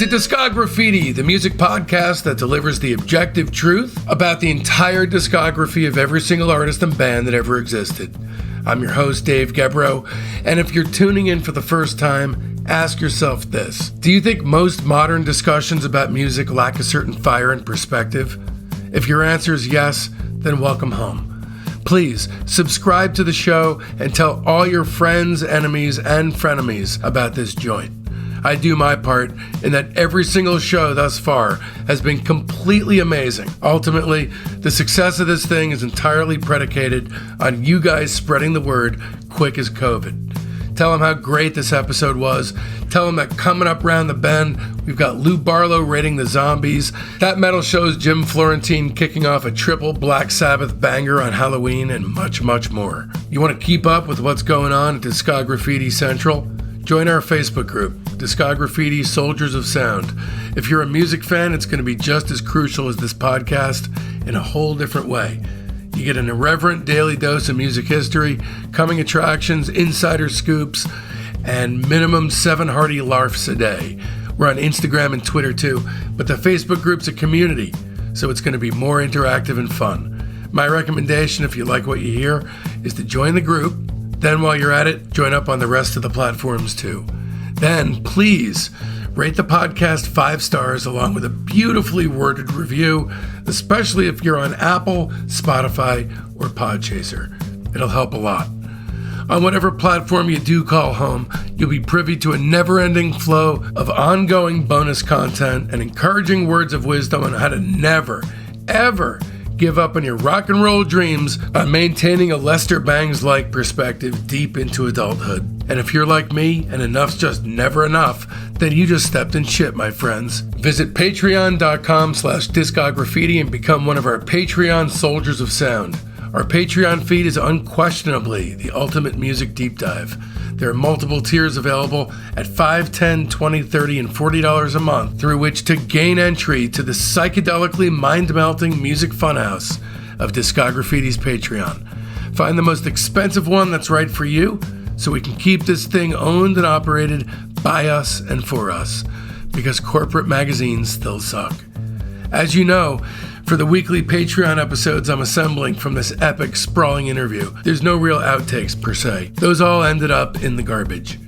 to Discography, the music podcast that delivers the objective truth about the entire discography of every single artist and band that ever existed. I'm your host, Dave Gebrow, and if you're tuning in for the first time, ask yourself this. Do you think most modern discussions about music lack a certain fire and perspective? If your answer is yes, then welcome home. Please subscribe to the show and tell all your friends, enemies, and frenemies about this joint. I do my part in that every single show thus far has been completely amazing. Ultimately, the success of this thing is entirely predicated on you guys spreading the word quick as COVID. Tell them how great this episode was. Tell them that coming up round the bend, we've got Lou Barlow rating the Zombies. That metal show's Jim Florentine kicking off a triple Black Sabbath banger on Halloween, and much, much more. You want to keep up with what's going on at Discography Central? Join our Facebook group, Discography Soldiers of Sound. If you're a music fan, it's going to be just as crucial as this podcast in a whole different way. You get an irreverent daily dose of music history, coming attractions, insider scoops, and minimum 7 hearty larfs a day. We're on Instagram and Twitter too, but the Facebook group's a community, so it's going to be more interactive and fun. My recommendation, if you like what you hear, is to join the group. Then while you're at it, join up on the rest of the platforms too. Then please rate the podcast 5 stars along with a beautifully worded review, especially if you're on Apple, Spotify, or Podchaser. It'll help a lot. On whatever platform you do call home, you'll be privy to a never-ending flow of ongoing bonus content and encouraging words of wisdom on how to never, ever give up on your rock and roll dreams by maintaining a Lester Bangs-like perspective deep into adulthood. And if you're like me and enough's just never enough, then you just stepped in shit, my friends. Visit patreon.com/discography and become one of our Patreon Soldiers of Sound. Our Patreon feed is unquestionably the ultimate music deep dive. There are multiple tiers available at $5, $10, $20, $30, and $40 a month through which to gain entry to the psychedelically mind-melting music funhouse of Discography's Patreon. Find the most expensive one that's right for you so we can keep this thing owned and operated by us and for us, because corporate magazines still suck. As you know, for the weekly Patreon episodes I'm assembling from this epic, sprawling interview, there's no real outtakes per se. Those all ended up in the garbage.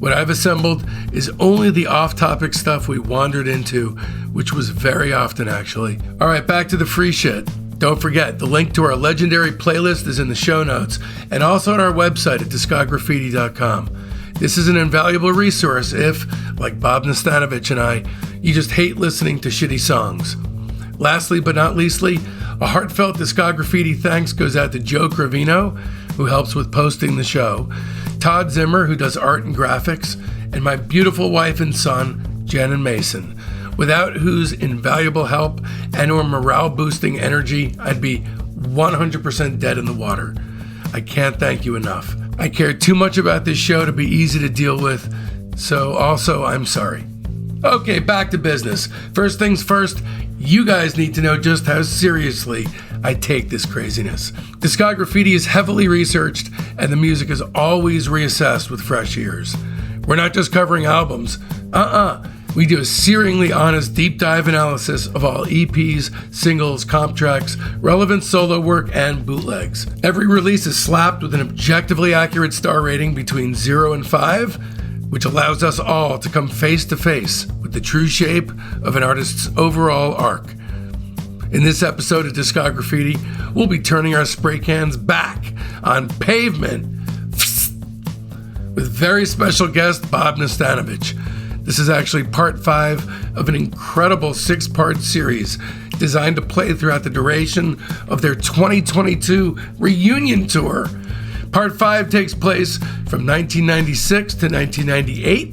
What I've assembled is only the off-topic stuff we wandered into, which was very often actually. All right, back to the free shit. Don't forget, the link to our legendary playlist is in the show notes and also on our website at discography.com. This is an invaluable resource if, like Bob Nastanovich and I, you just hate listening to shitty songs. Lastly but not leastly, a heartfelt Discography thanks goes out to Joe Cravino, who helps with posting the show, Todd Zimmer, who does art and graphics, and my beautiful wife and son, Jen and Mason, without whose invaluable help and or morale-boosting energy, I'd be 100% dead in the water. I can't thank you enough. I care too much about this show to be easy to deal with, so also I'm sorry. Okay, back to business. First things first, you guys need to know just how seriously I take this craziness. Discography is heavily researched, and the music is always reassessed with fresh ears. We're not just covering albums. We do a searingly honest deep dive analysis of all EPs, singles, comp tracks, relevant solo work, and bootlegs. Every release is slapped with an objectively accurate star rating between 0 and 5, which allows us all to come face to face with the true shape of an artist's overall arc. In this episode of Discography, we'll be turning our spray cans back on Pavement with very special guest Bob Nastanovich. This is actually part 5 of an incredible 6-part series designed to play throughout the duration of their 2022 reunion tour. Part 5 takes place from 1996 to 1998,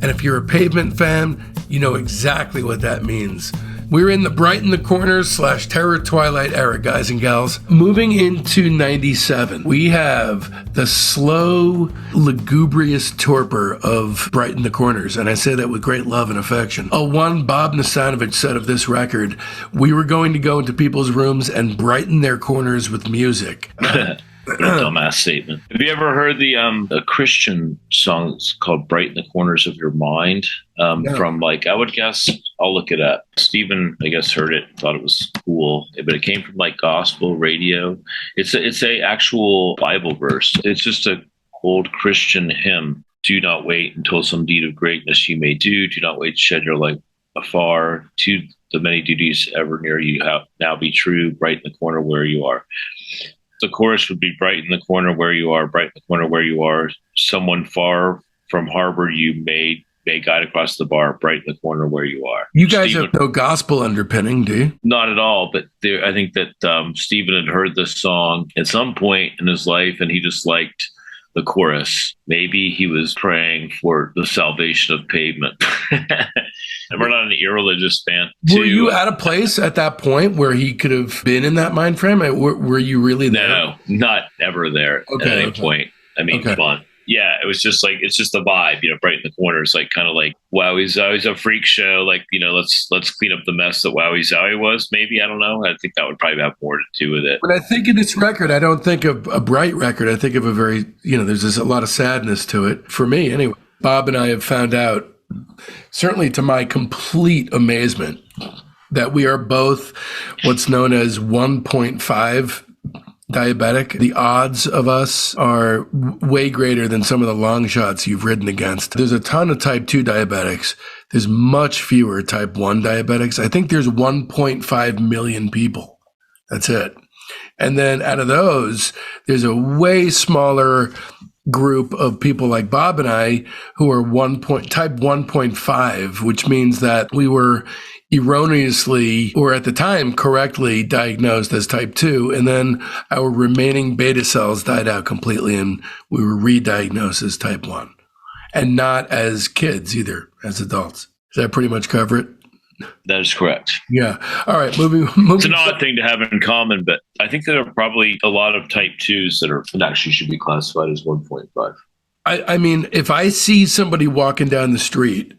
and if you're a Pavement fan, you know exactly what that means. We're in the Brighten The Corners / Terror Twilight era, guys and gals. Moving into 97, we have the slow, lugubrious torpor of Brighten The Corners, and I say that with great love and affection. One Bob Nastanovich said of this record, we were going to go into people's rooms and brighten their corners with music. What a dumbass statement. Have you ever heard a Christian song called Brighten the Corners of Your Mind? No. From like, I would guess, I'll look it up. Stephen, I guess, heard it, thought it was cool, but it came from like gospel radio. It's a actual Bible verse. It's just a old Christian hymn. Do not wait until some deed of greatness you may do. Do not wait to shed your light afar. To the many duties ever near you now be true. Brighten the corner where you are. The chorus would be brighten the corner where you are, brighten the corner where you are. Someone far from harbor you may guide across the bar, brighten the corner where you are. You guys have no gospel underpinning, do you? Not at all, but I think that Stephen had heard this song at some point in his life, and he just liked the chorus. Maybe he was praying for the salvation of Pavement. And we're not an irreligious band. Were you at a place at that point where he could have been in that mind frame? Were you really there? No, not ever there at any point. I mean, come on. Yeah, it was just like, it's just the vibe, Brighten the Corners, like kind of like Wowie Zowie, a freak show. Like, let's clean up the mess that Wowie Zowie was. Maybe, I don't know. I think that would probably have more to do with it. When I think of this record, I don't think of a bright record. I think of a very, there's a lot of sadness to it for me. Anyway, Bob and I have found out, certainly to my complete amazement, that we are both what's known as 1.5 diabetic. The odds of us are way greater than some of the long shots you've ridden against. There's a ton of type 2 diabetics. There's much fewer type 1 diabetics. I think there's 1.5 million people. That's it. And then out of those, there's a way smaller group of people like Bob and I who are type 1.5, which means that we were erroneously, or at the time correctly, diagnosed as type 2, and then our remaining beta cells died out completely and we were re-diagnosed as type 1, and not as kids either, as adults. Does that pretty much cover it? That is correct. Yeah. All right. Moving. It's an odd thing to have in common, but I think there are probably a lot of type 2s that actually should be classified as 1.5. I mean, if I see somebody walking down the street,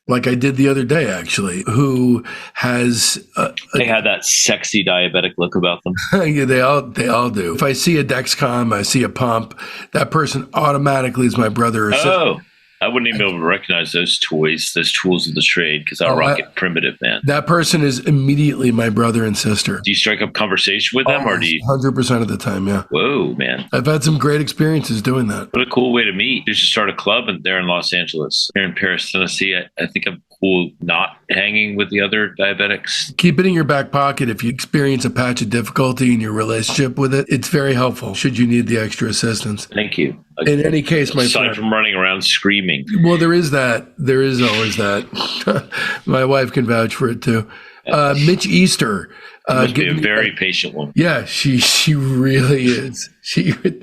like I did the other day, actually, who has they had that sexy diabetic look about them. Yeah, they all do. If I see a Dexcom, I see a pump, that person automatically is my brother or sister. Oh, I wouldn't even be able to recognize those toys, those tools of the trade, because I rock it primitive, man. That person is immediately my brother and sister. Do you strike up conversation with them, or do you? 100% of the time, yeah. Whoa, man. I've had some great experiences doing that. What a cool way to meet. You should start a club there in Los Angeles. Here in Paris, Tennessee, I think I'm cool not hanging with the other diabetics. Keep it in your back pocket. If you experience a patch of difficulty in your relationship with it, it's very helpful should you need the extra assistance. Thank you. In any case, my friend. Aside from running around screaming. Well, there is that. There is always that. My wife can vouch for it too. Mitch Easter. Must be a very patient woman. Yeah, she really is.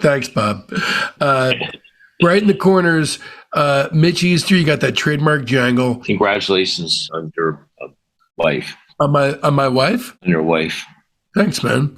Thanks, Bob. Brighten the Corners. Mitch Easter, you got that trademark jangle. Congratulations on your wife. On my wife? On your wife. Thanks, man.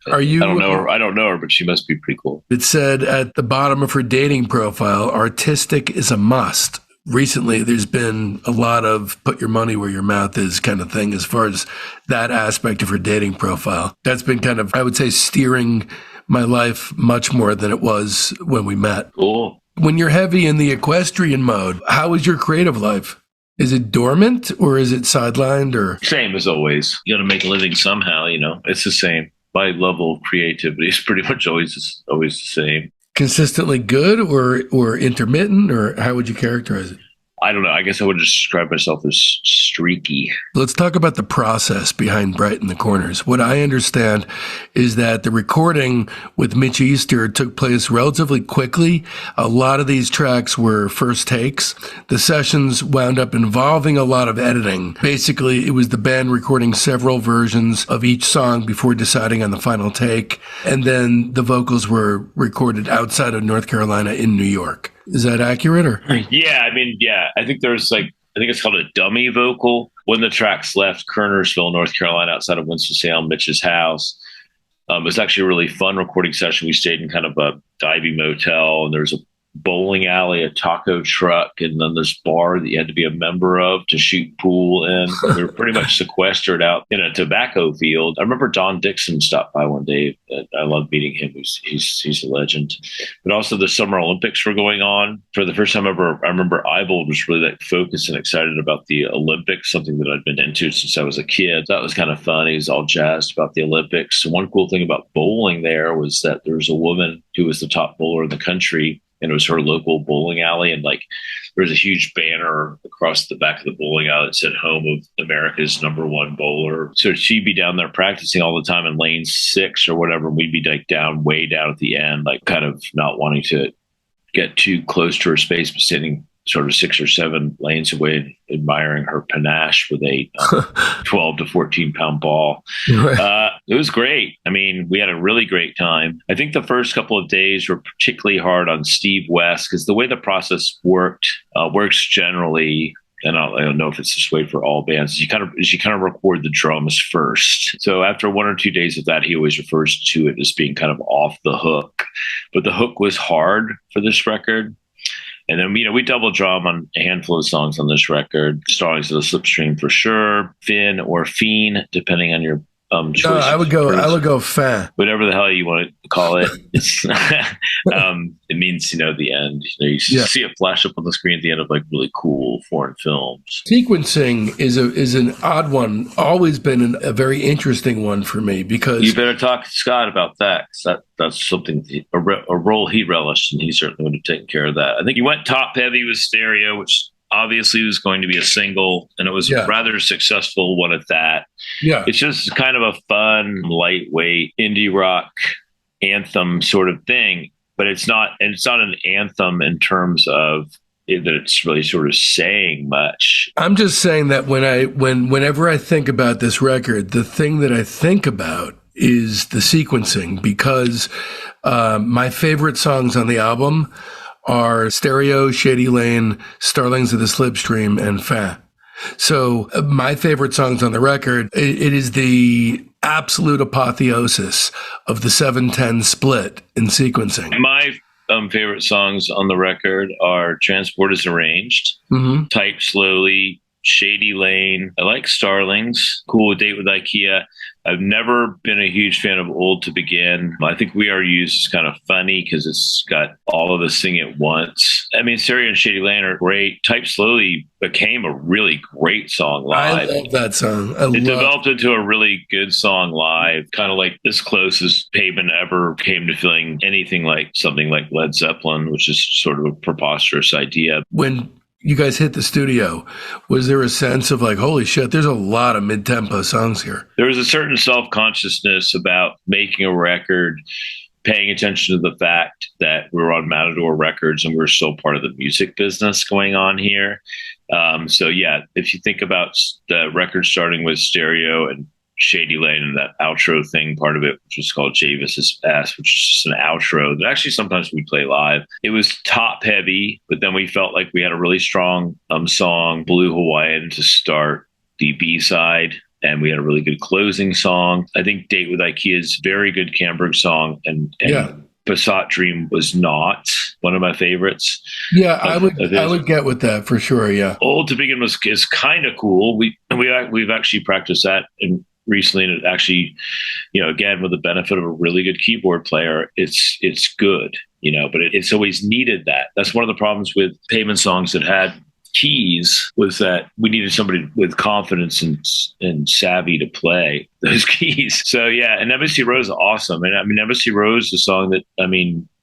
Are you? I don't know her, but she must be pretty cool. It said at the bottom of her dating profile, artistic is a must. Recently, there's been a lot of put your money where your mouth is kind of thing as far as that aspect of her dating profile. That's been kind of, I would say, steering my life much more than it was when we met. Cool. When you're heavy in the equestrian mode, how is your creative life? Is it dormant or is it sidelined or? Same as always. You got to make a living somehow, it's the same. My level of creativity is pretty much always the same. Consistently good or intermittent, or how would you characterize it? I don't know. I guess I would describe myself as streaky. Let's talk about the process behind Brighten the Corners. What I understand is that the recording with Mitch Easter took place relatively quickly. A lot of these tracks were first takes. The sessions wound up involving a lot of editing. Basically, it was the band recording several versions of each song before deciding on the final take. And then the vocals were recorded outside of North Carolina in New York. Is that accurate? Or? Yeah, I think there's I think it's called a dummy vocal. When the tracks left Kernersville, North Carolina, outside of Winston-Salem, Mitch's house, it was actually a really fun recording session. We stayed in kind of a diving motel, and there was a bowling alley, a taco truck, and then this bar that you had to be a member of to shoot pool in. We were pretty much sequestered out in a tobacco field. I remember Don Dixon stopped by one day. I love meeting him. He's a legend. But also the Summer Olympics were going on. For the first time ever, I remember Eyebold was really like focused and excited about the Olympics, something that I'd been into since I was a kid. That was kind of fun. He was all jazzed about the Olympics. One cool thing about bowling there was that there was a woman who was the top bowler in the country, and it was her local bowling alley. And like, there was a huge banner across the back of the bowling alley that said home of America's #1 bowler. So she'd be down there practicing all the time in lane 6 or whatever. And we'd be like way down at the end, like kind of not wanting to get too close to her space, but standing sort of 6 or 7 lanes away and admiring her panache with a 12 to 14 pound ball. It was great. I mean, we had a really great time. I think the first couple of days were particularly hard on Steve West because the way the process works generally, and I don't know if it's this way for all bands, is you kind of record the drums first. So after 1 or 2 days of that, he always refers to it as being kind of off the hook. But the hook was hard for this record. And then, we double drum on a handful of songs on this record. Stars of the Slipstream for sure. Finn or Fiend, depending on your choice. I would go Fin. Whatever the hell you want to call it. It's, it means, the end. You see it flash up on the screen at the end of like really cool foreign films. Sequencing is an odd one. Always been a very interesting one for me because you better talk to Scott about that. 'Cause that's something, a role he relished, and he certainly would have taken care of that. I think he went top heavy with stereo, which obviously was going to be a single, and it was a rather successful one at that. Yeah, it's just kind of a fun, lightweight indie rock anthem sort of thing, but it's not an anthem in terms of that it's really sort of saying much. I'm just saying that whenever I think about this record, the thing that I think about is the sequencing, because my favorite songs on the album are Stereo, Shady Lane, Starlings of the Slipstream, and Fin. So my favorite songs on the record, it is the absolute apotheosis of the 7/10 split in sequencing. My favorite songs on the record are Transport is Arranged, Type Slowly, Shady Lane. I like Starlings, Cool Date with IKEA. I've never been a huge fan of Old to Begin. I think We Are Used is kind of funny because it's got all of us sing at once. I mean, Stereo and Shady Lane are great. Type Slowly became a really great song live. I love that song. It developed into a really good song live, kind of like as close as Pavement ever came to feeling anything like something like Led Zeppelin, which is sort of a preposterous idea. When you guys hit the studio, was there a sense of like, holy shit, there's a lot of mid-tempo songs here? There was a certain self-consciousness about making a record, paying attention to the fact that we were on Matador Records and we were still part of the music business going on here. So yeah, if you think about the record starting with Stereo and Shady Lane and that outro thing, part of it, which was called Javis's Ass, which is just an outro that actually sometimes we play live. It was top heavy, but then we felt like we had a really strong song, Blue Hawaiian, to start the B-side, and we had a really good closing song. I think Date with IKEA is a very good Camberg song, and Passat Dream was not one of my favorites. Yeah, I would get with that for sure. Yeah, Old to Begin is kind of cool. We've actually practiced that recently, and it actually, again, with the benefit of a really good keyboard player, it's good, but it's always needed that. That's one of the problems with Pavement songs that had keys, was that we needed somebody with confidence and savvy to play those keys. So yeah, and Embassy Rose is awesome. And I mean, Embassy Rose is a song that,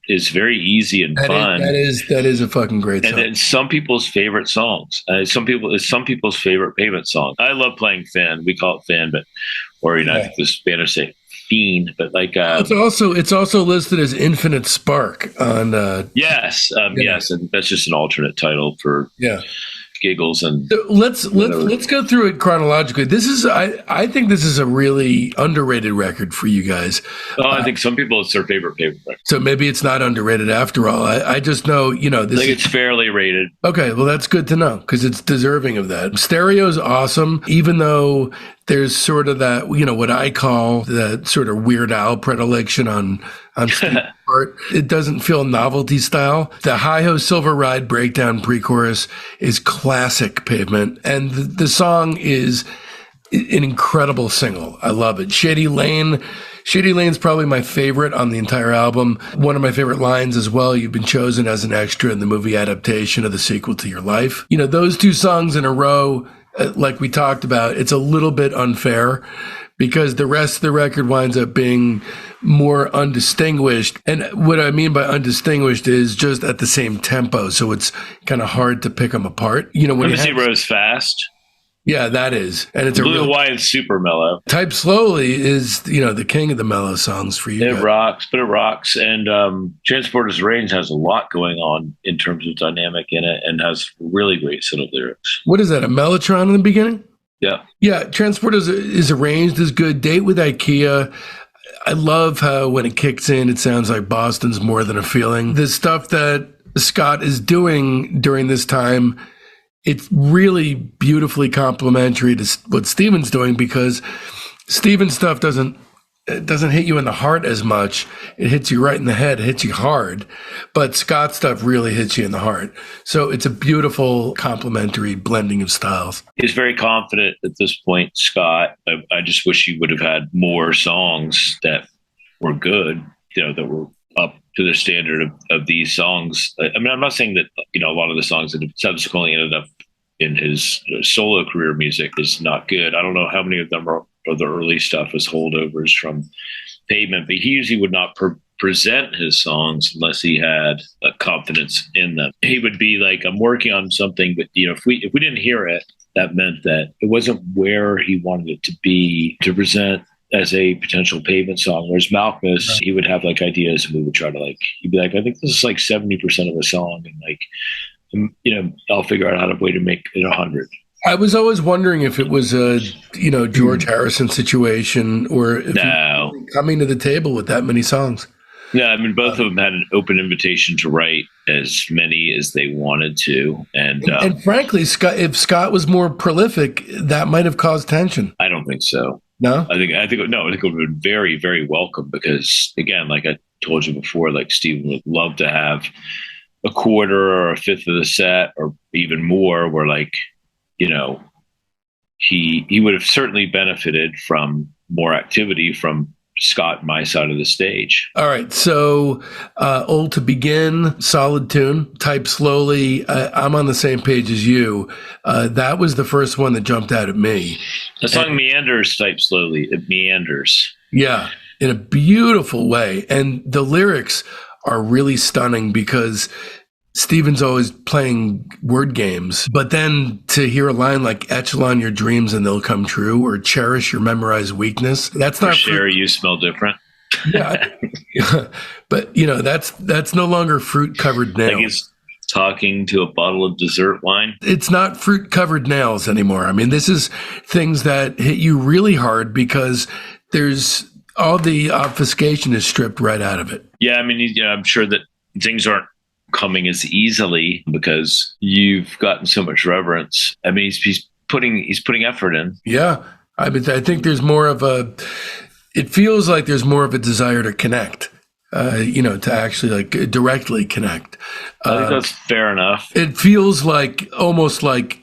is very easy and fun. That is a fucking great song. And then some people's favorite songs. Some people's favorite Pavement song. I love playing Finn. We call it Finn, I think this band say Fiend, but like it's also listed as Infinite Spark on. Yes, and that's just an alternate title for giggles. And so let's go through it chronologically. I think this is a really underrated record for you guys. I think some people, it's their favorite Pavement record. So maybe it's not underrated after all. I just know, this I think it's fairly rated. Okay, well, that's good to know because it's deserving of that. Stereo is awesome, even though there's sort of that, what I call that sort of Weird Al predilection on on Steve's part. It doesn't feel novelty style. The Hi-Ho Silver Ride breakdown pre-chorus is classic Pavement, and the song is an incredible single. I love it. Shady Lane's probably my favorite on the entire album. One of my favorite lines as well, you've been chosen as an extra in the movie adaptation of the sequel to your life. You know, those two songs in a row, like we talked about, it's a little bit unfair because the rest of the record winds up being more undistinguished. And what I mean by undistinguished is just at the same tempo. So it's kind of hard to pick them apart. You know, when Embassy Rose fast. Yeah, that is. And it's Blue Hawaiian super mellow. Type Slowly is, the king of the mellow songs for you. It rocks. And Transporter's Range has a lot going on in terms of dynamic in it and has really great set of lyrics. What is that, a mellotron in the beginning? Yeah. Yeah, Transporter's is arranged is good. Date with IKEA. I love how when it kicks in, it sounds like Boston's More Than a Feeling. The stuff that Scott is doing during this time, it's really beautifully complementary to what Steven's doing because Steven's stuff doesn't hit you in the heart as much. It hits you right in the head. It hits you hard. But Scott's stuff really hits you in the heart. So it's a beautiful complementary blending of styles. He's very confident at this point, Scott. I just wish he would have had more songs that were good, that were up to the standard of these songs. I mean, I'm not saying that, a lot of the songs that have subsequently ended up in his solo career music is not good. I don't know how many of them are the early stuff as holdovers from Pavement, but he usually would not present his songs unless he had a confidence in them. He would be like, I'm working on something, but if we didn't hear it, that meant that it wasn't where he wanted it to be to present as a potential Pavement song. Whereas Malcolmus, he would have like ideas and we would try to he'd be like, I think this is like 70% of a song. And I'll figure out a way to make it 100. I was always wondering if it was a, George Harrison situation or if he coming to the table with that many songs. Yeah, I mean, both of them had an open invitation to write as many as they wanted to. And frankly, if Scott was more prolific, that might have caused tension. I don't think so. No? I think it would have been very, very welcome because, again, like I told you before, Steven would love to have a quarter or a fifth of the set or even more where he would have certainly benefited from more activity from Scott and my side of the stage. All right. So Old to Begin, solid tune. Type Slowly. I'm on the same page as you. That was the first one that jumped out at me. The song meanders, Type Slowly. It meanders. Yeah, in a beautiful way. And the lyrics are really stunning because Steven's always playing word games, but then to hear a line like echelon your dreams and they'll come true or cherish your memorized weakness, that's not Sherry, you smell different. Yeah. But that's no longer fruit covered nails. He's talking to a bottle of dessert wine. It's not fruit covered nails anymore. I mean, this is things that hit you really hard because there's all the obfuscation is stripped right out of it. Yeah. I mean, I'm sure that things aren't coming as easily because you've gotten so much reverence. I mean, he's putting effort in. Yeah. I think there's more of it feels like there's more of a desire to connect, to actually directly connect. I think that's fair enough. It feels like almost like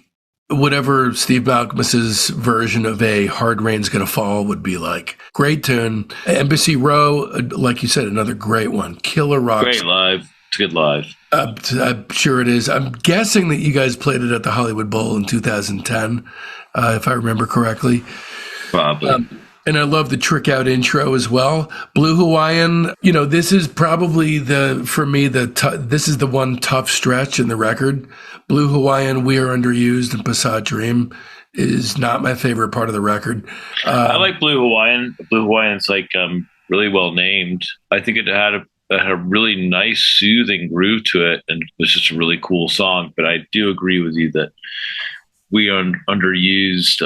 whatever Steve Malcolmus's version of a Hard Rain's Gonna Fall would be like. Great tune. Embassy Row, like you said, another great one. Killer rock. Great live. It's good live. I'm sure it is. I'm guessing that you guys played it at the Hollywood Bowl in 2010, if I remember correctly. Probably. And I love the trick out intro as well. Blue Hawaiian, this is probably this is the one tough stretch in the record. Blue Hawaiian, We Are Underused, and Passat Dream is not my favorite part of the record. I like Blue Hawaiian. Blue Hawaiian's really well named. I think it had a really nice, soothing groove to it, and it's just a really cool song. But I do agree with you that We Are Underused.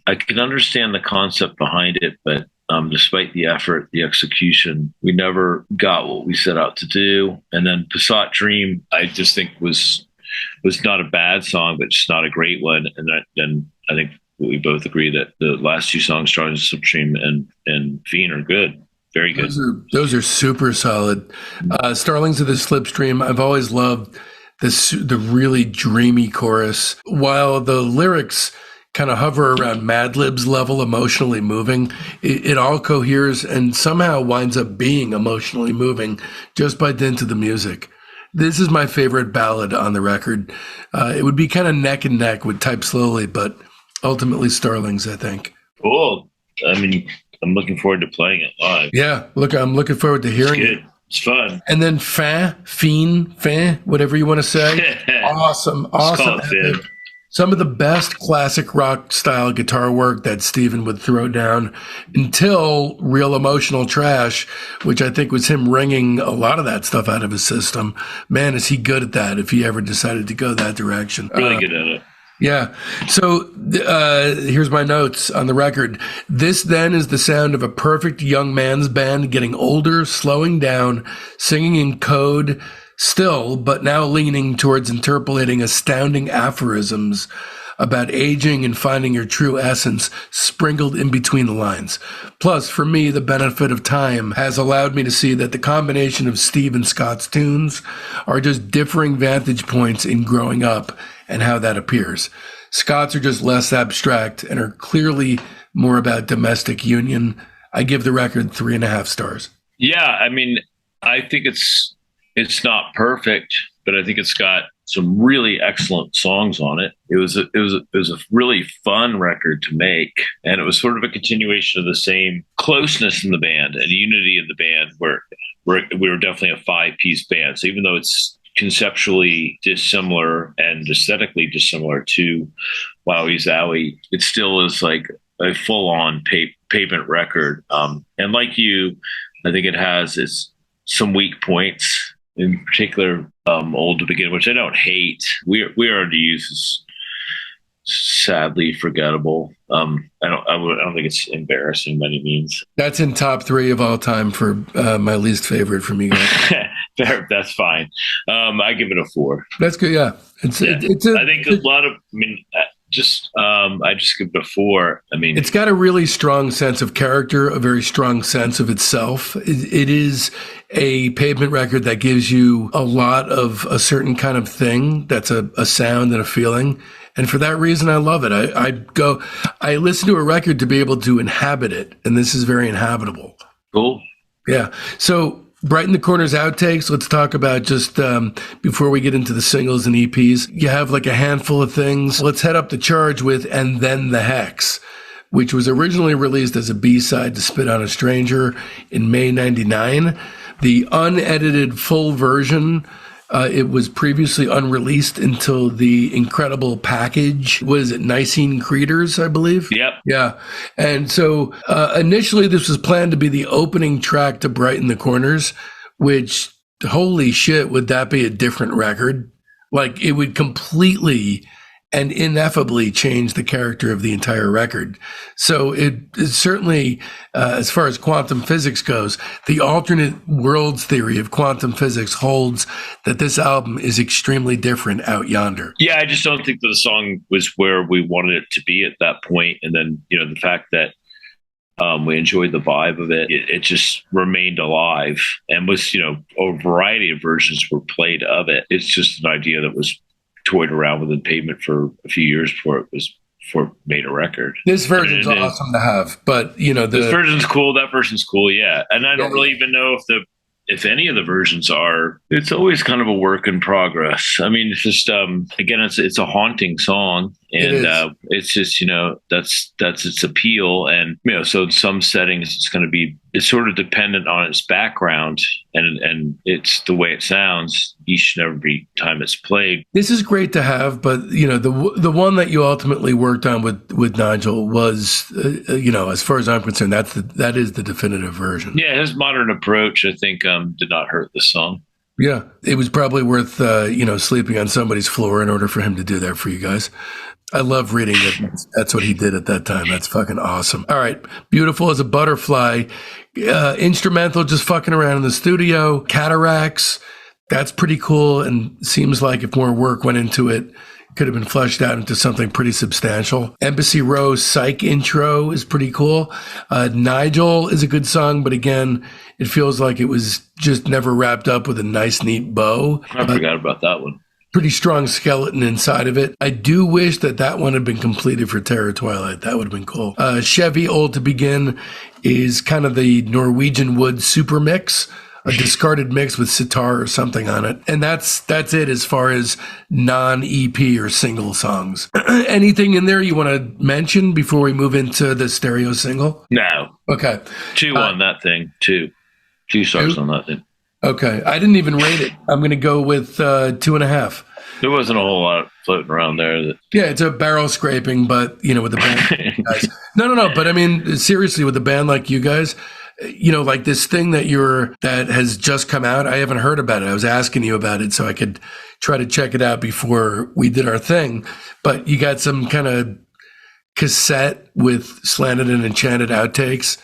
I can understand the concept behind it, but despite the effort, the execution, we never got what we set out to do. And then Passat Dream, I just think was not a bad song, but just not a great one. And then I think we both agree that the last two songs, Stars and Supreme and Fiend, are good. Very good. Those are super solid. Starlings of the Slipstream, I've always loved the really dreamy chorus. While the lyrics kind of hover around Mad Lib's level, emotionally moving, it all coheres and somehow winds up being emotionally moving just by dint of the music. This is my favorite ballad on the record. It would be kind of neck and neck with Type Slowly, but ultimately Starlings, I think. Cool. I mean, I'm looking forward to playing it live. Yeah, I'm looking forward to hearing it. It's fun. And then fin, whatever you want to say. Awesome. Some of the best classic rock style guitar work that Steven would throw down until Real Emotional Trash, which I think was him wringing a lot of that stuff out of his system. Man, is he good at that if he ever decided to go that direction. Really good at it. Yeah. So here's my notes on the record. This then is the sound of a perfect young man's band getting older, slowing down, singing in code still, but now leaning towards interpolating astounding aphorisms about aging and finding your true essence sprinkled in between the lines. Plus, for me, the benefit of time has allowed me to see that the combination of Steve and Scott's tunes are just differing vantage points in growing up and how that appears. Scott's are just less abstract and are clearly more about domestic union. I give the record 3.5 stars. Yeah, I mean, I think it's not perfect, but I think it's got some really excellent songs on it. It was a really fun record to make, and it was sort of a continuation of the same closeness in the band and unity in the band, where we were definitely a 5-piece band. So even though it's conceptually dissimilar and aesthetically dissimilar to Wowie Zowie, it still is like a full-on Pavement record. And like you, I think it has some weak points. In particular, Old to Begin, which I don't hate. We Are to Use is sadly forgettable. I don't think it's embarrassing by any means. That's in top 3 of all time for my least favorite from you guys. That's fine. I give it a 4. That's good. Yeah, I think a lot of. I mean, I just give it a 4. I mean, it's got a really strong sense of character, a very strong sense of itself. It is a Pavement record that gives you a lot of a certain kind of thing. That's a sound and a feeling. And for that reason, I love it. I listen to a record to be able to inhabit it. And this is very inhabitable. Cool. Yeah. So Brighten the Corners outtakes. Let's talk about just before we get into the singles and EPs. You have like a handful of things. Let's head up the charge with And Then the Hex, which was originally released as a B-side to Spit on a Stranger in May 99. The unedited full version, it was previously unreleased until the incredible package. What is it, Nicene Creators, I believe? Yep. Yeah. And so initially this was planned to be the opening track to Brighten the Corners, which, holy shit, would that be a different record? Like, it would completely and ineffably change the character of the entire record. So it certainly, as far as quantum physics goes, the alternate worlds theory of quantum physics holds that this album is extremely different out yonder. Yeah, I just don't think that the song was where we wanted it to be at that point. And then, the fact that we enjoyed the vibe of it, it just remained alive and was, a variety of versions were played of it. It's just an idea that was toyed around within Pavement for a few years before it made a record. This version's awesome to have, but this version's cool. That version's cool, yeah. And I don't really even know if any of the versions are. It's always kind of a work in progress. I mean, it's just again, it's a haunting song, and it's just that's its appeal, and so in some settings it's sort of dependent on its background and it's the way it sounds each and every time it's played. This is great to have, but the one that you ultimately worked on with Nigel was as far as I'm concerned, that is the definitive version. Yeah, his modern approach, I think, did not hurt the song. Yeah, it was probably worth sleeping on somebody's floor in order for him to do that for you guys. I love reading that that's what he did at that time. That's fucking awesome. All right. Beautiful as a Butterfly. Instrumental, just fucking around in the studio. Cataracts. That's pretty cool. And seems like if more work went into it, could have been fleshed out into something pretty substantial. Embassy Row Psych intro is pretty cool. Nigel is a good song, but again, it feels like it was just never wrapped up with a nice, neat bow. I forgot about that one. Pretty strong skeleton inside of it. I do wish that one had been completed for Terror Twilight. That would have been cool. Chevy Old to Begin is kind of the Norwegian Wood super mix, a discarded mix with sitar or something on it. And that's it as far as non-EP or single songs. Anything in there you want to mention before we move into the stereo single? No. Okay. 2 on that thing. 2 stars on that thing. Okay. I didn't even rate it. I'm going to go with 2.5. There wasn't a whole lot floating around there. Yeah, it's a barrel scraping, but, with a band guys. No. But I mean, seriously, with a band like you guys, like this thing that has just come out, I haven't heard about it. I was asking you about it so I could try to check it out before we did our thing. But you got some kind of cassette with slanted and enchanted outtakes.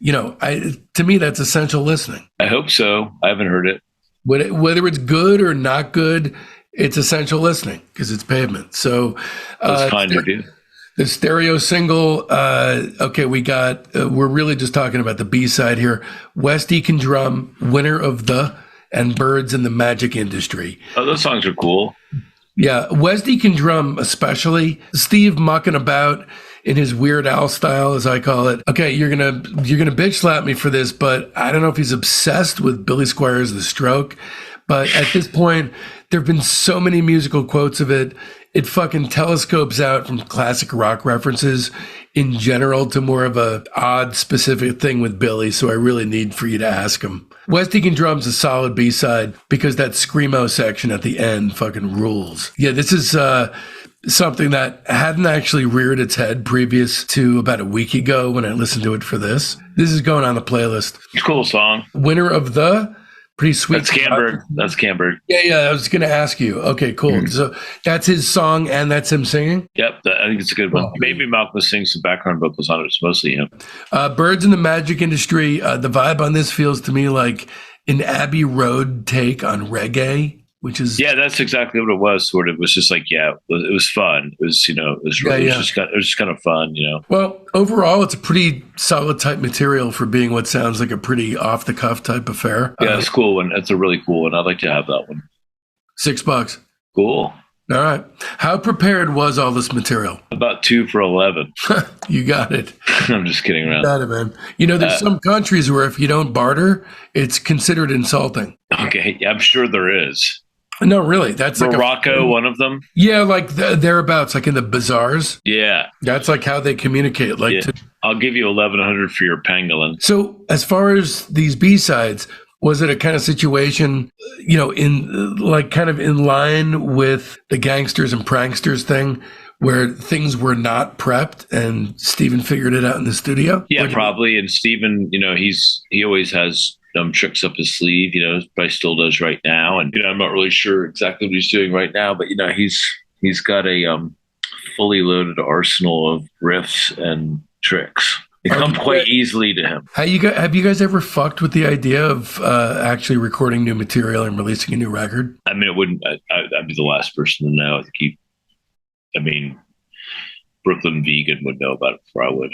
To me, that's essential listening. I hope so. I haven't heard it. Whether it's good or not good, it's essential listening because it's Pavement. So that's kind of you. The stereo single, okay, we're really just talking about the B-side here. West Deacon Drum, Winner of the, and Birds in the Magic Industry. Oh, those songs are cool. Yeah, West Deacon Drum especially. Steve mucking about in his Weird Al style, as I call it. Okay, you're gonna bitch slap me for this, but I don't know if he's obsessed with Billy Squires' The Stroke. But at this point, there have been so many musical quotes of it. It fucking telescopes out from classic rock references in general to more of a odd specific thing with Billy. So I really need for you to ask him. West Deacon Drum's a solid B-side because that screamo section at the end fucking rules. Yeah, this is something that hadn't actually reared its head previous to about a week ago when I listened to it for this. This is going on the playlist. Cool song. Winner of the... Pretty sweet. That's Camberg. Yeah. I was going to ask you. Okay, cool. Mm-hmm. So that's his song and that's him singing? Yep. I think it's a good one. Oh. Maybe Malcolm sings some background vocals on it. It's mostly him. Birds in the Magic Industry. The vibe on this feels to me like an Abbey Road take on reggae, which is... Yeah, that's exactly what it was, sort of. It was just like, it was fun. It was, it was just kind of fun, Well, overall, it's a pretty solid type material for being what sounds like a pretty off-the-cuff type affair. Yeah, it's cool one. It's a really cool one. I'd like to have that one. $6. Cool. All right. How prepared was all this material? About 2 for $11. You got it. I'm just kidding around. Got it, man. There's some countries where if you don't barter, it's considered insulting. Okay, I'm sure there is. No, really. That's Morocco, one of them. Yeah, like thereabouts, like in the bazaars. Yeah, that's like how they communicate. I'll give you 1,100 for your pangolin. So, as far as these B-sides, was it a kind of situation, in line with the gangsters and pranksters thing, where things were not prepped and Steven figured it out in the studio? Yeah, probably. And Steven, he always has tricks up his sleeve, probably still does right now. And, I'm not really sure exactly what he's doing right now, but, he's got a fully loaded arsenal of riffs and tricks. They come quite easily to him. Have you guys ever fucked with the idea of actually recording new material and releasing a new record? I mean, it wouldn't, I'd be the last person to know. Brooklyn Vegan would know about it before I would.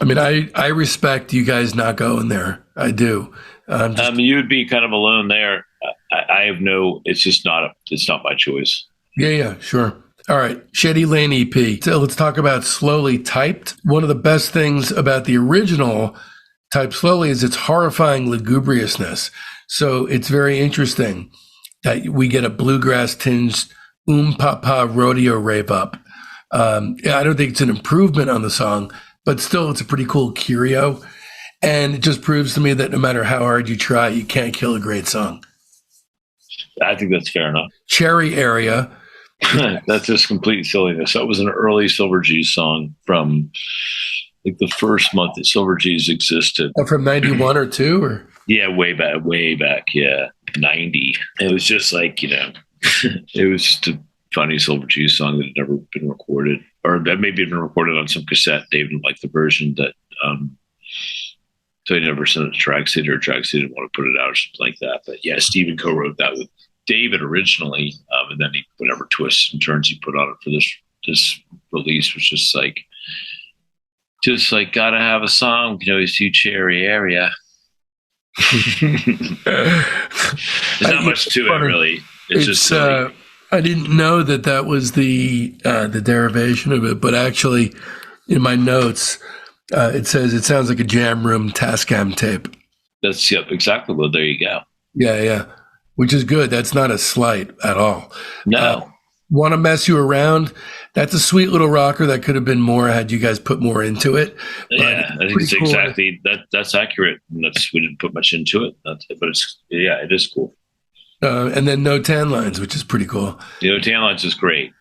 I mean, I respect you guys not going there. I do. You'd be kind of alone there. I have it's not my choice. Yeah, sure. All right. Shady Lane EP. So let's talk about Slowly Typed. One of the best things about the original Type Slowly is its horrifying lugubriousness. So it's very interesting that we get a bluegrass tinged papa rodeo rave up. I don't think it's an improvement on the song, but still it's a pretty cool curio. And it just proves to me that no matter how hard you try, you can't kill a great song. I think that's fair enough. Cherry Area. That's just complete silliness. That was an early Silver G's song from the first month that Silver G's existed. From 91 or 2? Or? Yeah, way back. Yeah, 90. It was just it was just a funny Silver G's song that had never been recorded, or that maybe had been recorded on some cassette. Dave didn't like the version that, so he never sent it to Track City, or Track City didn't want to put it out or something like that. But yeah, Steven co-wrote that with David originally, and then whatever twists and turns he put on it for this release was just like gotta have a song. He's too cherry area. There's not much to it, really. It's just silly. I didn't know that was the derivation of it, but actually, in my notes, it says it sounds like a jam room Tascam tape. That's exactly. Well, there you go. Yeah, which is good. That's not a slight at all. No. Want to mess you around? That's a sweet little rocker that could have been more had you guys put more into it. Yeah, I think it's cool. Exactly that's accurate. We didn't put much into it, but it is cool. And then No Tan Lines, which is pretty cool. No Tan Lines is great.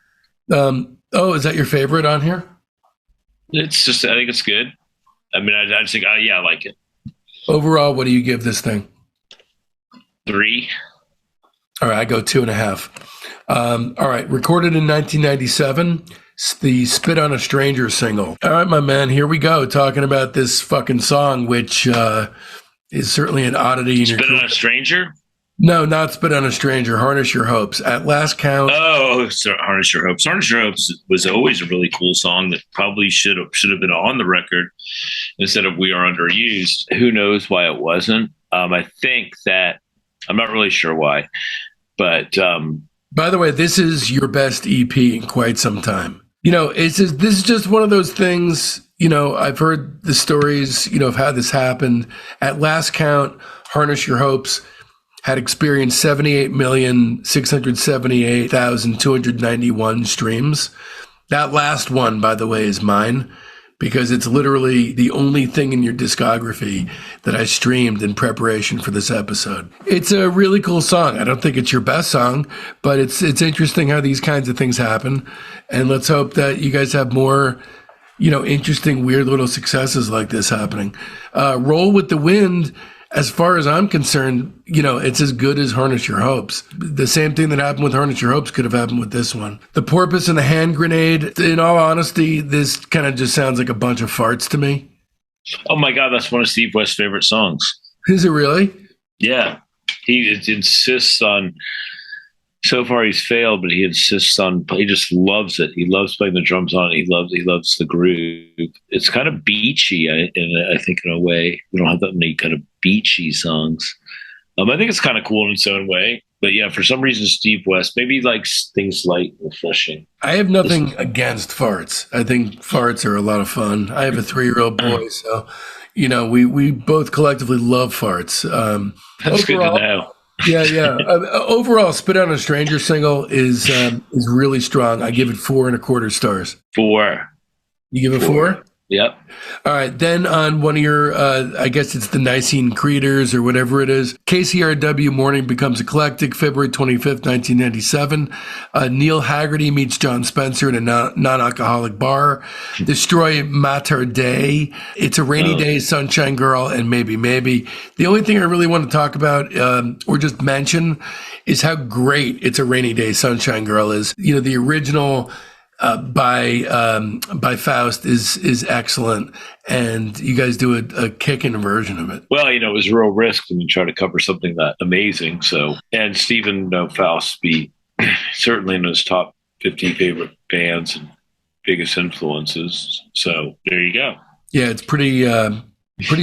Is that your favorite on here? It's just, I think it's good. I mean, I just think, I like it. Overall, what do you give this thing? 3. All right, I go 2.5. All right, recorded in 1997, the Spit on a Stranger single. All right, my man, here we go, talking about this fucking song, which is certainly an oddity. Spit on a Stranger? No, not Spit on a Stranger, Harness Your Hopes. At last count. Oh, so Harness Your Hopes. Harness Your Hopes was always a really cool song that probably should have been on the record instead of We Are Underused. Who knows why it wasn't? I think that, I'm not really sure why, but... By the way, this is your best EP in quite some time. This is just one of those things, I've heard the stories, of how this happened. At last count, Harness Your Hopes had experienced 78,678,291 streams. That last one, by the way, is mine because it's literally the only thing in your discography that I streamed in preparation for this episode. It's a really cool song. I don't think it's your best song, but it's interesting how these kinds of things happen. And let's hope that you guys have more, interesting, weird little successes like this happening. Roll with the Wind, as far as I'm concerned, it's as good as Harness Your Hopes. The same thing that happened with Harness Your Hopes could have happened with this one. The Porpoise and the Hand Grenade, in all honesty, this kind of just sounds like a bunch of farts to me. Oh my God, that's one of Steve West's favorite songs. Is it really? Yeah. He insists on, so far he's failed, but he insists on, he just loves it. He loves playing the drums on it. He loves the groove. It's kind of beachy, I think, in a way. We don't have that many kind of beachy songs. I think it's kind of cool in its own way. But yeah, for some reason, Steve West maybe likes things light and refreshing. I have nothing against farts. I think farts are a lot of fun. I have a 3-year-old boy, so, we both collectively love farts. That's good to know. Yeah. Overall, Spit on a Stranger single is really strong. I give it 4.25 stars. 4. You give it 4? Yep. All right. Then on one of your, I guess it's the Nicene Creeders or whatever it is, KCRW Morning Becomes Eclectic, February 25th, 1997. Neil Haggerty meets John Spencer in a non-alcoholic bar. Destroy Mater Day. It's a Rainy Day, Sunshine Girl, and Maybe. The only thing I really want to talk about or just mention is how great It's a Rainy Day, Sunshine Girl is. The original by Faust is excellent, and you guys do a kicking version of it. Well, it was a real risk when you try to cover something that amazing. So, and Stephen Faust be certainly in his top 50 favorite bands and biggest influences. So there you go. Yeah, it's pretty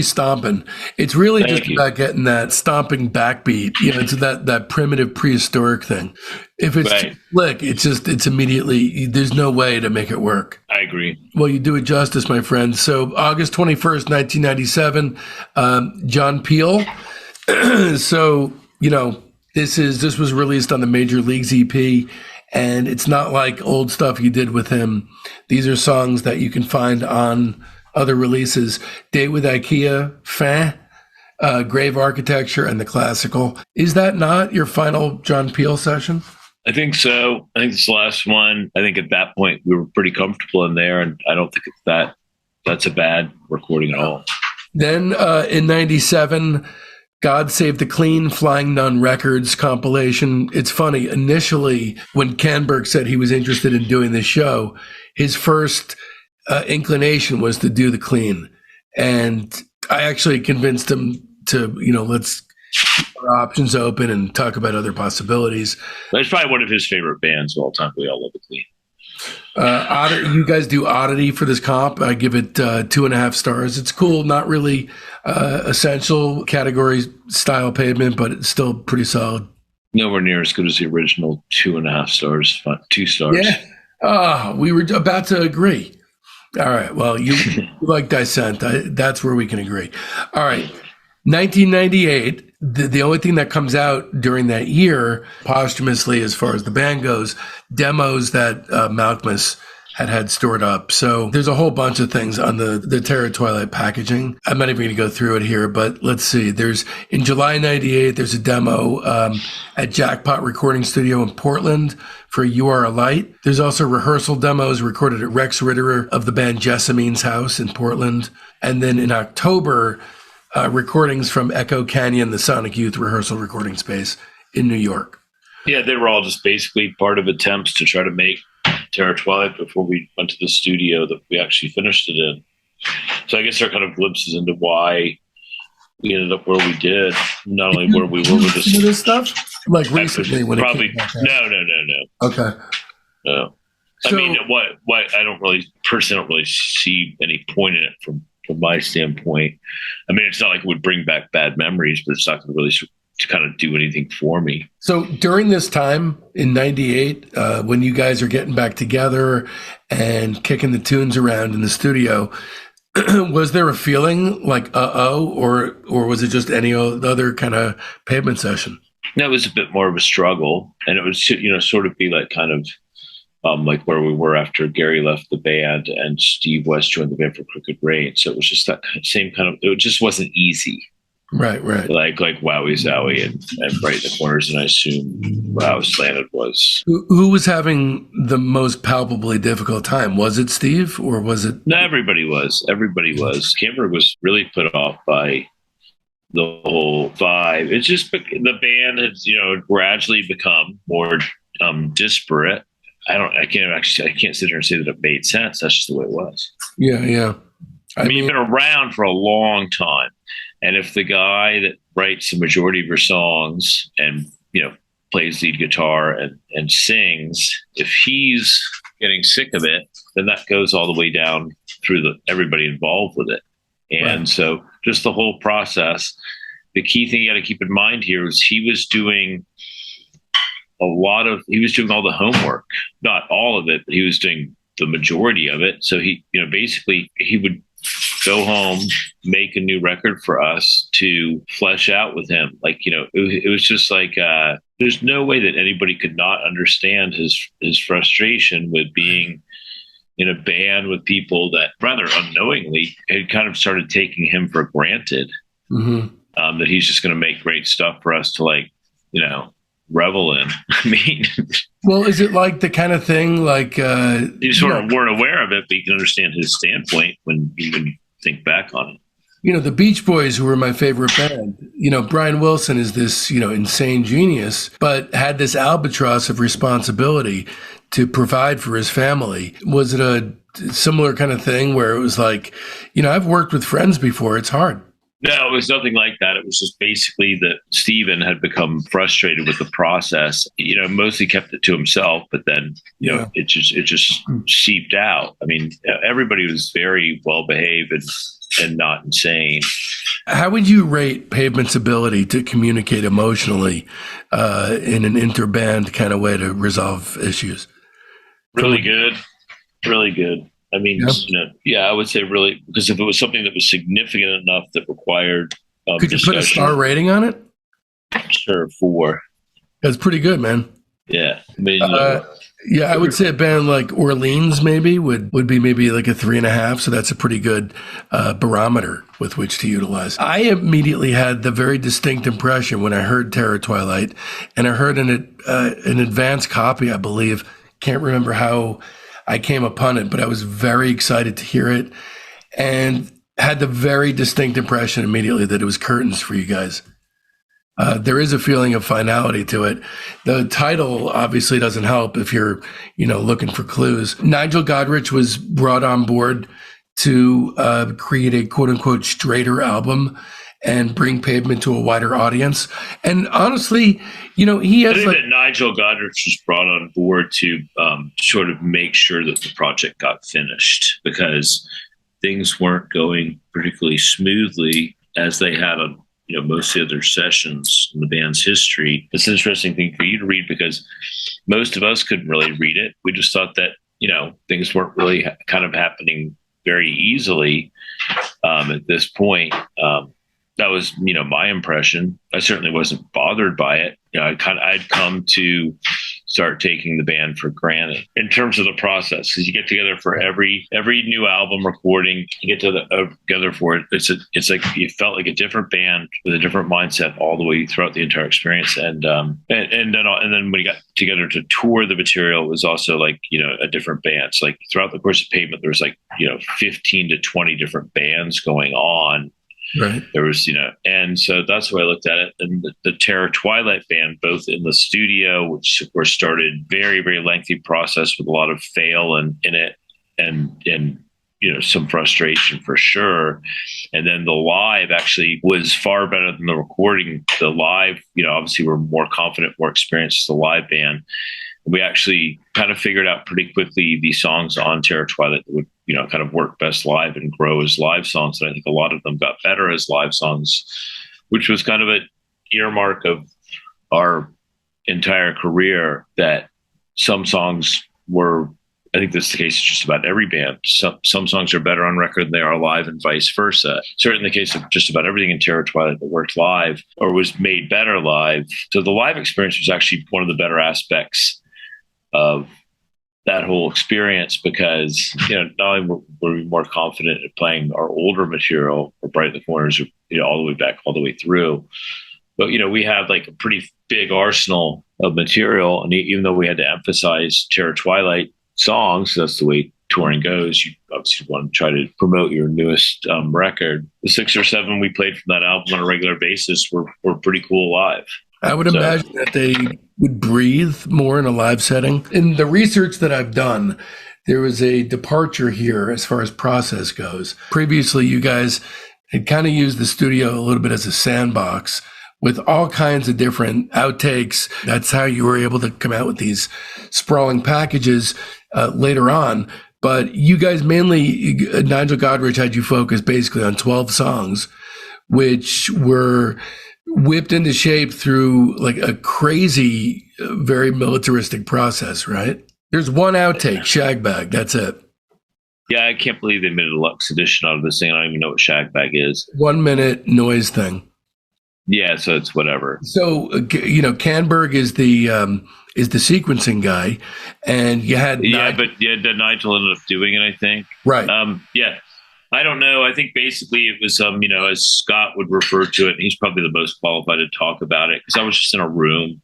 stomping. It's really just about getting that stomping backbeat. It's that primitive prehistoric thing. If it's too slick, it's immediately, there's no way to make it work. I agree. Well, you do it justice, my friend. So August 21st, 1997, John Peel. So, this was released on the Major Leagues EP, and it's not like old stuff you did with him. These are songs that you can find on other releases: Date with IKEA, Fin, Grave Architecture, and The Classical. Is that not your final John Peel session? I think so. I think it's the last one. I think at that point we were pretty comfortable in there, and I don't think that's a bad recording at all. Then in 97, God Save the Clean, Flying Nun Records compilation. It's funny, initially when Canberg said he was interested in doing this show, his first inclination was to do the clean. And I actually convinced him to, let's our options open and talk about other possibilities. It's probably one of his favorite bands of all time. We all love it. You guys do Oddity for this comp. I give it 2.5 stars. It's cool, not really essential category style Pavement, but it's still pretty solid. Nowhere near as good as the original 2.5 stars. 2 stars. Yeah. We were about to agree. All right. Well, you like Dissent. That's where we can agree. All right. 1998, the only thing that comes out during that year, posthumously, as far as the band goes, demos that Malkmus had stored up. So there's a whole bunch of things on the Terror Twilight packaging. I'm not even going to go through it here, but let's see. In July 98, there's a demo at Jackpot Recording Studio in Portland for You Are a Light. There's also rehearsal demos recorded at Rex Ritterer of the band Jessamine's house in Portland. And then in October, recordings from Echo Canyon, the Sonic Youth rehearsal recording space in New York. Yeah, they were all just basically part of attempts to try to make Terror Twilight before we went to the studio that we actually finished it in. So I guess they're kind of glimpses into why we ended up where we did, not only where we were with this stuff. Like recently, when probably it came no. Okay. No. So, I mean, what I don't really see any point in it from my standpoint. I mean, it's not like it would bring back bad memories, but it's not going to really to kind of do anything for me. So during this time in 98, when you guys are getting back together and kicking the tunes around in the studio, was there a feeling like, or was it just any other kind of Pavement session? No, it was a bit more of a struggle, and it was, sort of be like kind of, like where we were after Gary left the band and Steve West joined the band for Crooked Rain. So it was just that same kind of, it just wasn't easy. Right. Like Wowie Zowie and Brighten The Corners, and I assume how Slanted was. Who was having the most palpably difficult time? Was it Steve or was it? No, everybody was. Camber was really put off by the whole vibe. It's just the band has, gradually become more disparate. I can't sit here and say that it made sense. That's just the way it was. Yeah. I mean, you've been around for a long time. And if the guy that writes the majority of your songs and, plays lead guitar and sings, if he's getting sick of it, then that goes all the way down through everybody involved with it. And so just the whole process, the key thing you got to keep in mind here is he was doing all the homework, not all of it, but he was doing the majority of it. So he, basically he would go home, make a new record for us to flesh out with him. Like, it was just like, there's no way that anybody could not understand his frustration with being in a band with people that rather unknowingly had kind of started taking him for granted. Mm-hmm. That he's just going to make great stuff for us to revel in. I mean, well, is it like the kind of thing like you sort of weren't aware of it, but you can understand his standpoint when you can think back on it. The Beach Boys, who were my favorite band, Brian Wilson is this, insane genius, but had this albatross of responsibility to provide for his family. Was it a similar kind of thing where it was like, I've worked with friends before, it's hard? No, it was nothing like that. It was just basically that Steven had become frustrated with the process, mostly kept it to himself, but then, it just seeped out. I mean, everybody was very well behaved and not insane. How would you rate Pavement's ability to communicate emotionally in an interband kind of way to resolve issues? Really good. I mean, I would say really, because if it was something that was significant enough that required could you put a star rating on it? Sure, 4. That's pretty good, man. Yeah. I mean, I would say a band like Orleans maybe would be maybe like a 3.5. So that's a pretty good barometer with which to utilize. I immediately had the very distinct impression when I heard Terror Twilight, and I heard an advanced copy, I believe. Can't remember how I came upon it, but I was very excited to hear it and had the very distinct impression immediately that it was Curtains for you guys. There is a feeling of finality to it. The title obviously doesn't help if you're, looking for clues. Nigel Godrich was brought on board to create a quote unquote straighter album. and bring Pavement to a wider audience. And honestly, he has I think that Nigel Godrich was brought on board to sort of make sure that the project got finished, because things weren't going particularly smoothly as they had on most of the other sessions in the band's history. It's an interesting thing for you to read, because most of us couldn't really read it. We just thought that things weren't really kind of happening very easily at this point. That was my impression. I certainly wasn't bothered by it. I'd come to start taking the band for granted in terms of the process, because you get together for every new album recording. You get together for it. It's like you felt like a different band with a different mindset all the way throughout the entire experience. And then when you got together to tour the material, it was also like a different band. So like throughout the course of Pavement, there was 15 to 20 different bands going on. Right. There was, and so that's the way I looked at it. And the Terror Twilight band, both in the studio, which were started very, very lengthy process with a lot of fail in it, and some frustration for sure. And then the live actually was far better than the recording. The live, obviously we're more confident, more experienced as a live band. We actually kind of figured out pretty quickly the songs on Terror Twilight that would, kind of work best live and grow as live songs. And I think a lot of them got better as live songs, which was kind of an earmark of our entire career, that some songs were, I think this is the case just about every band. Some songs are better on record than they are live, and vice versa. Certainly in the case of just about everything in Terror Twilight that worked live or was made better live. So the live experience was actually one of the better aspects of that whole experience, because not only were we more confident at playing our older material, or Brighten the Corners, all the way back, all the way through, but we have like a pretty big arsenal of material. And even though we had to emphasize Terror Twilight songs, that's the way touring goes, you obviously want to try to promote your newest record. The 6 or 7 we played from that album on a regular basis were pretty cool live. I would imagine that they would breathe more in a live setting. In the research that I've done, there was a departure here as far as process goes. Previously, you guys had kind of used the studio a little bit as a sandbox with all kinds of different outtakes. That's how you were able to come out with these sprawling packages later on. But you guys mainly, Nigel Godrich had you focus basically on 12 songs, which were whipped into shape through like a crazy, very militaristic process, right? There's one outtake, Shagbag. That's it. Yeah, I can't believe they made a deluxe edition out of this thing. I don't even know what Shagbag is. 1 minute noise thing. Yeah, so it's whatever. So Canberg is the sequencing guy, and you had Nigel ended up doing it, I think. Right. Yeah. I don't know. I think basically it was, as Scott would refer to it, he's probably the most qualified to talk about it, because I was just in a room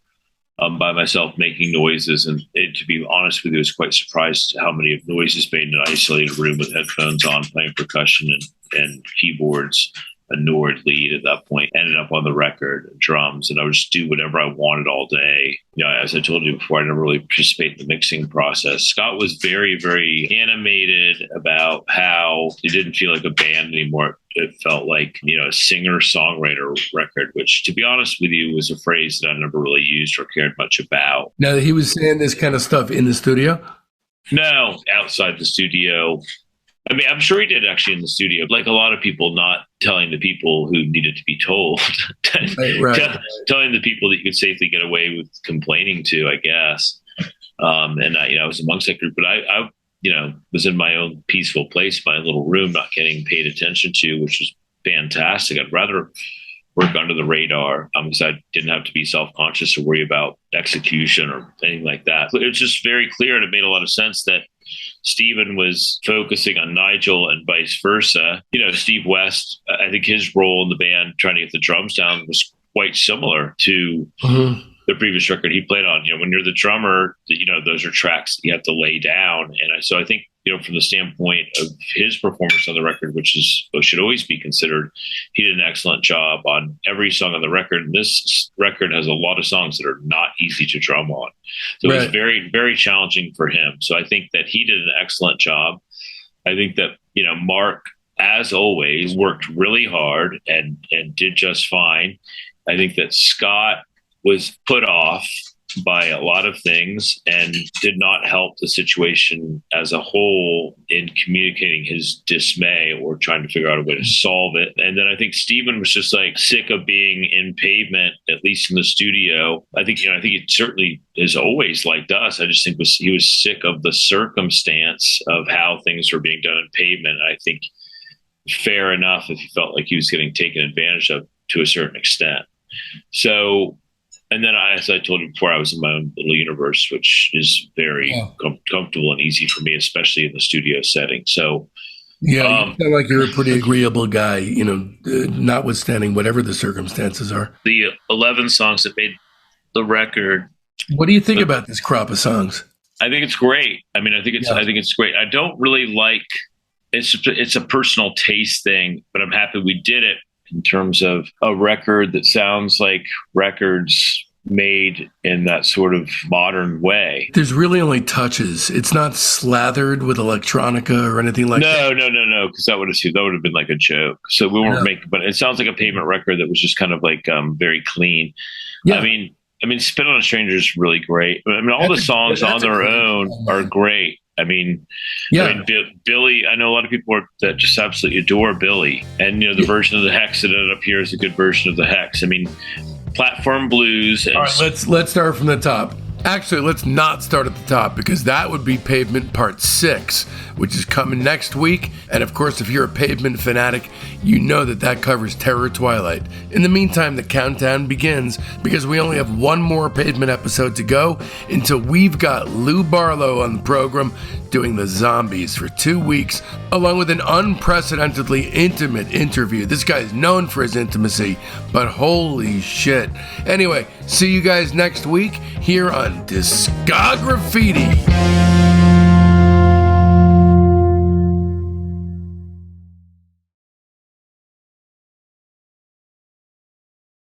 by myself making noises. And to be honest with you, I was quite surprised how many of noises made in an isolated room with headphones on, playing percussion and keyboards. A Nord lead at that point, ended up on the record, drums, and I would just do whatever I wanted all day. As I told you before, I never really participate in the mixing process. Scott was very, very animated about how it didn't feel like a band anymore. It felt like, a singer-songwriter record, which, to be honest with you, was a phrase that I never really used or cared much about. Now, he was saying this kind of stuff in the studio? No, outside the studio. I mean, I'm sure he did actually in the studio, like a lot of people, not telling the people who needed to be told, right. Telling the people that you could safely get away with complaining to, I guess. And I was amongst that group, but I was in my own peaceful place, my little room, not getting paid attention to, which was fantastic. I'd rather work under the radar because I didn't have to be self-conscious or worry about execution or anything like that. It was just very clear, and it made a lot of sense that Stephen was focusing on Nigel and vice versa. Steve West, I think his role in the band trying to get the drums down was quite similar to the previous record he played on. When you're the drummer, those are tracks that you have to lay down. And so I think, from the standpoint of his performance on the record, which should always be considered, he did an excellent job on every song on the record. And this record has a lot of songs that are not easy to drum on. So It was very, very challenging for him. So I think that he did an excellent job. I think that, Mark as always, worked really hard and did just fine. I think that Scott was put off by a lot of things and did not help the situation as a whole in communicating his dismay or trying to figure out a way to solve it. And then I think Stephen was just like sick of being in Pavement, at least in the studio. I think he certainly is always liked us. I just think he was sick of the circumstance of how things were being done in Pavement. I think fair enough if he felt like he was getting taken advantage of to a certain extent. So, and then, as I told you before, I was in my own little universe, which is very comfortable and easy for me, especially in the studio setting. So, yeah, you sound like you're a pretty agreeable guy, notwithstanding whatever the circumstances are. The 11 songs that made the record. What do you think about this crop of songs? I think it's great. I think it's great. I don't really like. It's a personal taste thing, but I'm happy we did it. In terms of a record that sounds like records made in that sort of modern way. There's really only touches. It's not slathered with electronica or anything like that. No, because that would have been like a joke. So we weren't making, but it sounds like a Pavement record that was just kind of like very clean. Yeah. I mean, Spit on a Stranger is really great. All the songs on their own are great. Billy, I know a lot of people that just absolutely adore Billy. And, the version of the Hex that ended up here is a good version of the Hex. Platform Blues. All right, let's start from the top. Actually, let's not start at the top because that would be Pavement Part 6, which is coming next week. And of course, if you're a Pavement fanatic, you know that covers Terror Twilight. In the meantime, the countdown begins because we only have one more Pavement episode to go until we've got Lou Barlow on the program doing the Zombies for 2 weeks, along with an unprecedentedly intimate interview. This guy's known for his intimacy, but holy shit. Anyway, see you guys next week here on Discograffiti.